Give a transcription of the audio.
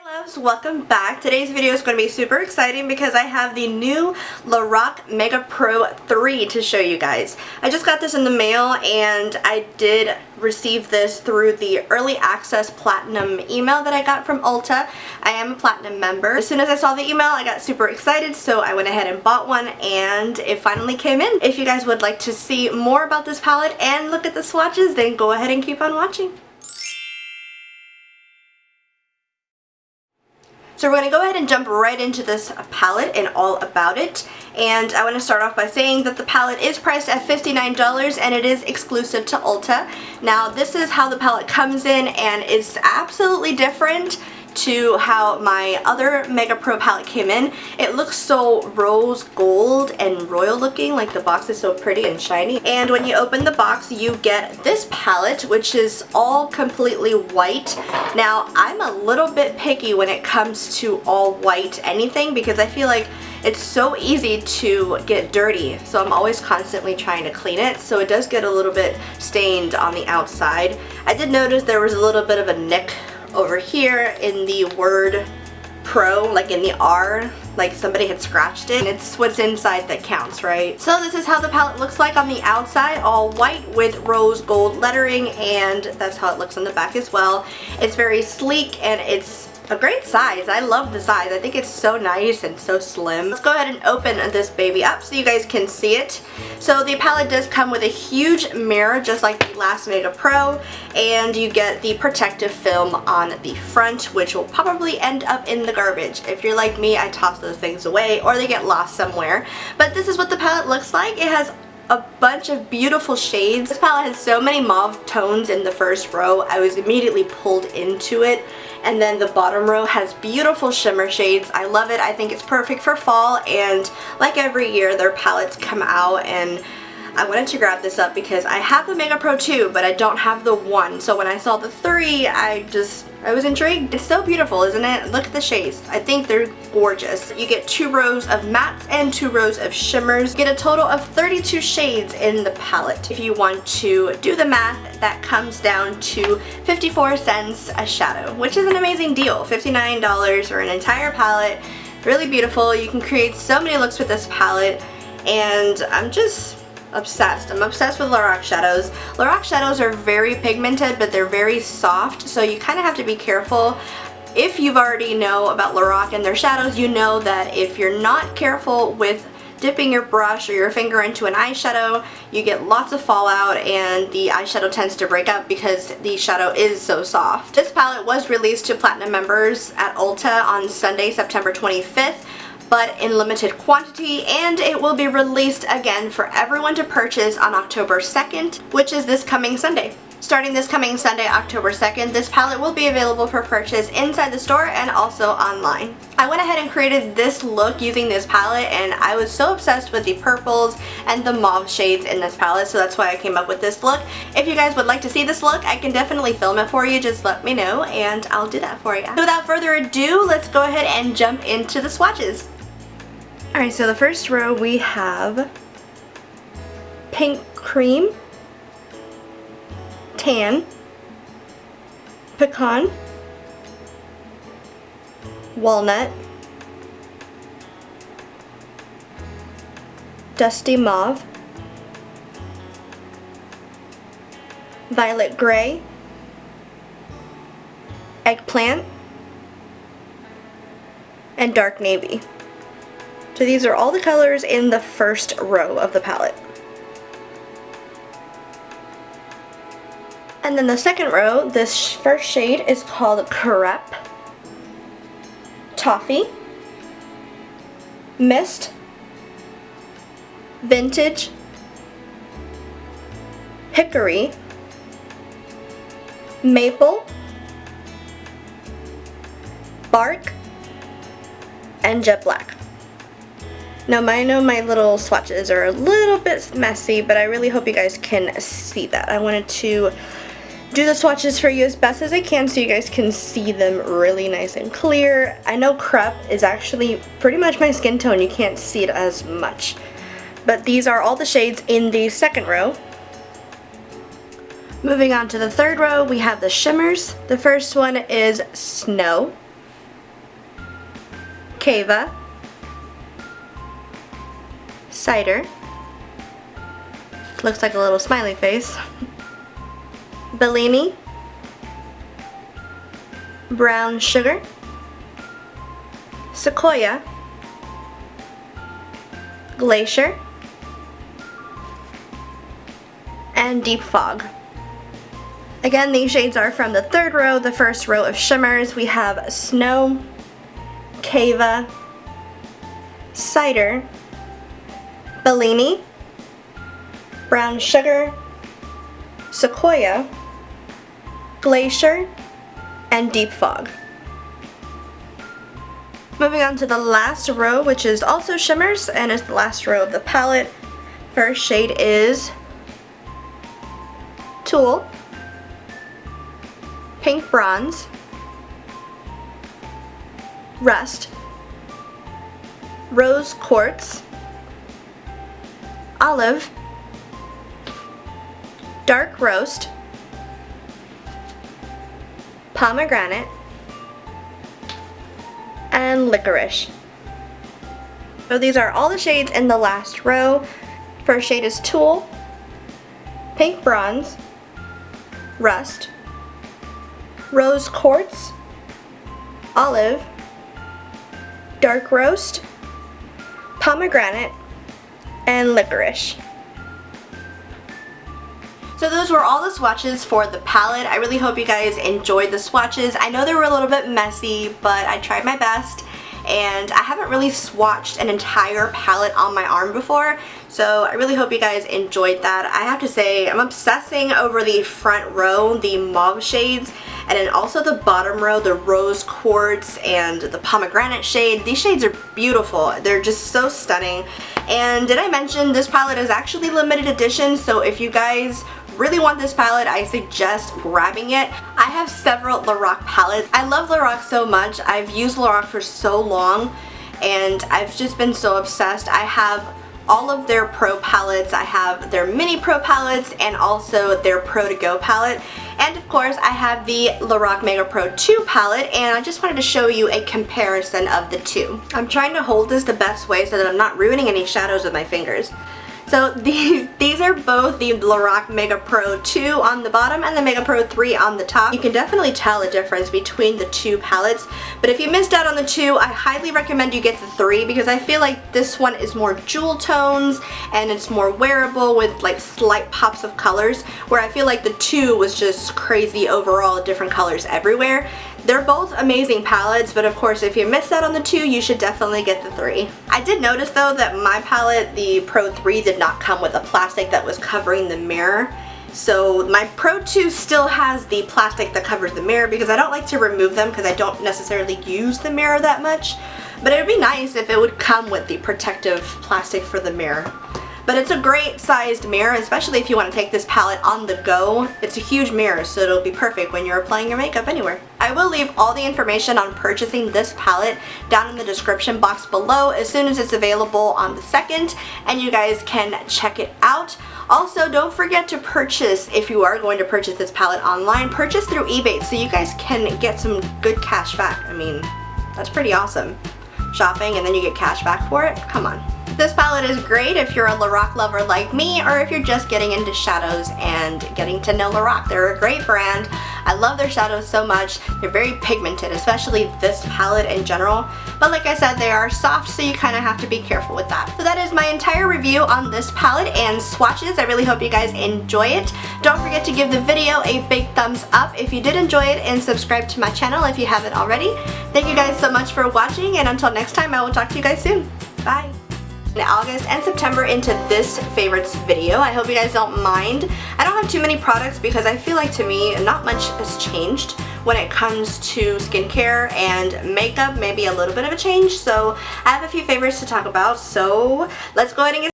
Loves, welcome back. Today's video is going to be super exciting because I have the new LORAC MEGA PRO 3 to show you guys. I just got this in the mail and I did receive this through the early access platinum email that I got from Ulta. I am a platinum member. As soon as I saw the email I got super excited, so I went ahead and bought one and it finally came in. If you guys would like to see more about this palette and look at the swatches, then go ahead and keep on watching. So we're going to go ahead and jump right into this palette and all about it. And I want to start off by saying that the palette is priced at $59 and it is exclusive to Ulta. Now this is how the palette comes in and is absolutely different to how my other Mega Pro palette came in. It looks so rose gold and royal looking, like the box is so pretty and shiny. And when you open the box you get this palette, which is all completely white. Now I'm a little bit picky when it comes to all white anything because I feel like it's so easy to get dirty, so I'm always constantly trying to clean it, so it does get a little bit stained on the outside. I did notice there was a little bit of a nick over here in the word Pro, like in the R, like somebody had scratched it, and it's what's inside that counts, right? So this is how the palette looks like on the outside, all white with rose gold lettering, and that's how it looks on the back as well. It's very sleek and it's a great size. I love the size. I think it's so nice and so slim. Let's go ahead and open this baby up so you guys can see it. So the palette does come with a huge mirror just like the last Mega Pro, and you get the protective film on the front, which will probably end up in the garbage. If you're like me, I toss those things away or they get lost somewhere. But this is what the palette looks like. It has a bunch of beautiful shades. This palette has so many mauve tones in the first row. I was immediately pulled into it. And then the bottom row has beautiful shimmer shades. I love it. I think it's perfect for fall, and like every year their palettes come out, and I wanted to grab this up because I have the Mega Pro 2 but I don't have the 1. So when I saw the 3 I was intrigued. It's so beautiful, isn't it? Look at the shades. I think they're gorgeous. You get 2 rows of mattes and 2 rows of shimmers. You get a total of 32 shades in the palette. If you want to do the math, that comes down to 54 cents a shadow, which is an amazing deal. $59 for an entire palette. Really beautiful. You can create so many looks with this palette, and I'm just obsessed. I'm obsessed with LORAC shadows. LORAC shadows are very pigmented, but they're very soft, so you kind of have to be careful. If you've already know about LORAC and their shadows, you know that if you're not careful with dipping your brush or your finger into an eyeshadow, you get lots of fallout and the eyeshadow tends to break up because the shadow is so soft. This palette was released to platinum members at Ulta on Sunday, September 25th. But in limited quantity, and it will be released again for everyone to purchase on October 2nd, which is this coming Sunday. Starting this coming Sunday, October 2nd, this palette will be available for purchase inside the store and also online. I went ahead and created this look using this palette, and I was so obsessed with the purples and the mauve shades in this palette, so that's why I came up with this look. If you guys would like to see this look, I can definitely film it for you. Just let me know and I'll do that for you. So without further ado, let's go ahead and jump into the swatches. Alright, so the first row we have Pink Cream, Tan, Pecan, Walnut, Dusty Mauve, Violet Gray, Eggplant, and Dark Navy. So these are all the colors in the first row of the palette. And then the second row, this first shade is called Crepe, Toffee, Mist, Vintage, Hickory, Maple, Bark, and Jet Black. Now I know my little swatches are a little bit messy, but I really hope you guys can see that. I wanted to do the swatches for you as best as I can so you guys can see them really nice and clear. I know Crepe is actually pretty much my skin tone. You can't see it as much. But these are all the shades in the second row. Moving on to the third row, we have the shimmers. The first one is Snow, Kava, Cider, looks like a little smiley face, Bellini, Brown Sugar, Sequoia, Glacier, and Deep Fog. Again, these shades are from the third row, the first row of shimmers. We have Snow, Kava, Cider, Bellini, Brown Sugar, Sequoia, Glacier, and Deep Fog. Moving on to the last row, which is also shimmers and is the last row of the palette. First shade is Tulle, Pink Bronze, Rust, Rose Quartz, Olive, Dark Roast, Pomegranate, and Licorice. So these are all the shades in the last row. First shade is Tulle, Pink Bronze, Rust, Rose Quartz, Olive, Dark Roast, Pomegranate, and Licorice. So those were all the swatches for the palette. I really hope you guys enjoyed the swatches. I know they were a little bit messy, but I tried my best. And I haven't really swatched an entire palette on my arm before, so I really hope you guys enjoyed that. I have to say, I'm obsessing over the front row, the mauve shades, and then also the bottom row, the Rose Quartz and the Pomegranate shade. These shades are beautiful. They're just so stunning. And did I mention this palette is actually limited edition, so if you guys really want this palette, I suggest grabbing it. I have several LORAC palettes. I love LORAC so much. I've used LORAC for so long and I've just been so obsessed. I have all of their pro palettes. I have their mini pro palettes and also their pro to go palette. And of course I have the LORAC Mega Pro 2 palette, and I just wanted to show you a comparison of the two. I'm trying to hold this the best way so that I'm not ruining any shadows with my fingers. So these are both the LORAC Mega Pro 2 on the bottom and the Mega Pro 3 on the top. You can definitely tell the difference between the two palettes, but if you missed out on the 2, I highly recommend you get the 3 because I feel like this one is more jewel tones and it's more wearable with like slight pops of colors, where I feel like the 2 was just crazy overall, different colors everywhere. They're both amazing palettes, but of course if you missed out on the 2, you should definitely get the 3. I did notice though that my palette, the Pro 3, did not come with a plastic that was covering the mirror. So my Pro 2 still has the plastic that covers the mirror because I don't like to remove them because I don't necessarily use the mirror that much. But it would be nice if it would come with the protective plastic for the mirror. But it's a great sized mirror, especially if you want to take this palette on the go. It's a huge mirror, so it'll be perfect when you're applying your makeup anywhere. I will leave all the information on purchasing this palette down in the description box below as soon as it's available on the 2nd, and you guys can check it out. Also, don't forget to purchase, if you are going to purchase this palette online, purchase through eBay so you guys can get some good cash back. I mean, that's pretty awesome. Shopping and then you get cash back for it? Come on. This palette is great if you're a LORAC lover like me, or if you're just getting into shadows and getting to know LORAC. They're a great brand. I love their shadows so much. They're very pigmented, especially this palette in general. But like I said, they are soft, so you kind of have to be careful with that. So that is my entire review on this palette and swatches. I really hope you guys enjoy it. Don't forget to give the video a big thumbs up if you did enjoy it, and subscribe to my channel if you haven't already. Thank you guys so much for watching, and until next time, I will talk to you guys soon. Bye. In August and September into this favorites video. I hope you guys don't mind. I don't have too many products because I feel like, to me, not much has changed when it comes to skincare and makeup. Maybe a little bit of a change, so I have a few favorites to talk about, so let's go ahead and get